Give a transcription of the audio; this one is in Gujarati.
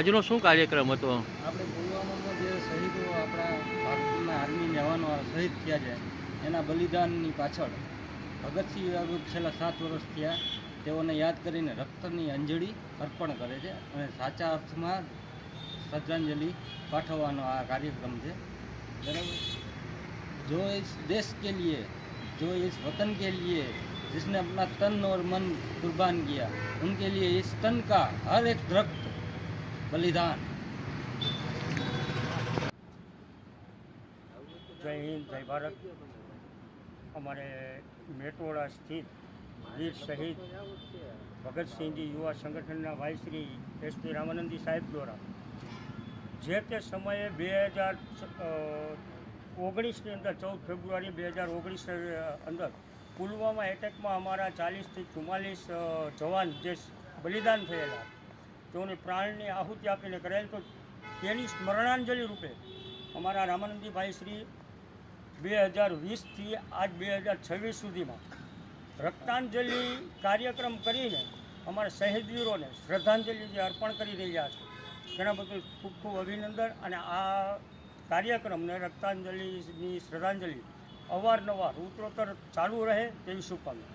આજનો શું કાર્યક્રમ હતો? આપણે પુલવામામાં જે શહીદો આપણા ભારતના આર્મી જવાનો શહીદ થયા છે એના બલિદાનની પાછળ ભગતસિંહ રાજગુરુ છેલ્લા 7 વર્ષ થયા તેઓને યાદ કરીને રક્તની અંજલિ અર્પણ કરે છે અને સાચા અર્થમાં શ્રદ્ધાંજલિ પાઠવવાનો આ કાર્યક્રમ છે। बराबर। जो इस देश के लिए, जो इस वतन के लिए जिसने अपना तन और मन कुर्बान किया, उनके लिए इस तन का हर एक दरख्त बलिदान। जय हिंद, जय भारत। हमारे मेटोड़ा स्थित वीर शहीद भगत सिंह जी युवा संगठन भाई श्री SP रामानंदी साहेब द्वारा जे ते समये 2019 ની અંદર 14 ફેબ્રુઆરી 2019 અંદર પુલવામા એટેકમાં અમારા 40 થી 44 જવાન જે બલિદાન થયેલા તેઓની પ્રાણની આહુતિ આપીને કરેલ, તો તેની સ્મરણાંજલિ રૂપે અમારા રામાનંદીભાઈ શ્રી 2020થી આજ 2026 સુધીમાં રક્તાંજલિ કાર્યક્રમ કરીને અમારા શહીદવીરોને શ્રદ્ધાંજલિ જે અર્પણ કરી રહ્યા છે તેના બદલ ખૂબ ખૂબ અભિનંદન। અને આ કાર્યક્રમને રક્તાંજલિની શ્રદ્ધાંજલિ અવારનવાર ઉત્તરોત્તર ચાલુ રહે તેવી શુભકામના।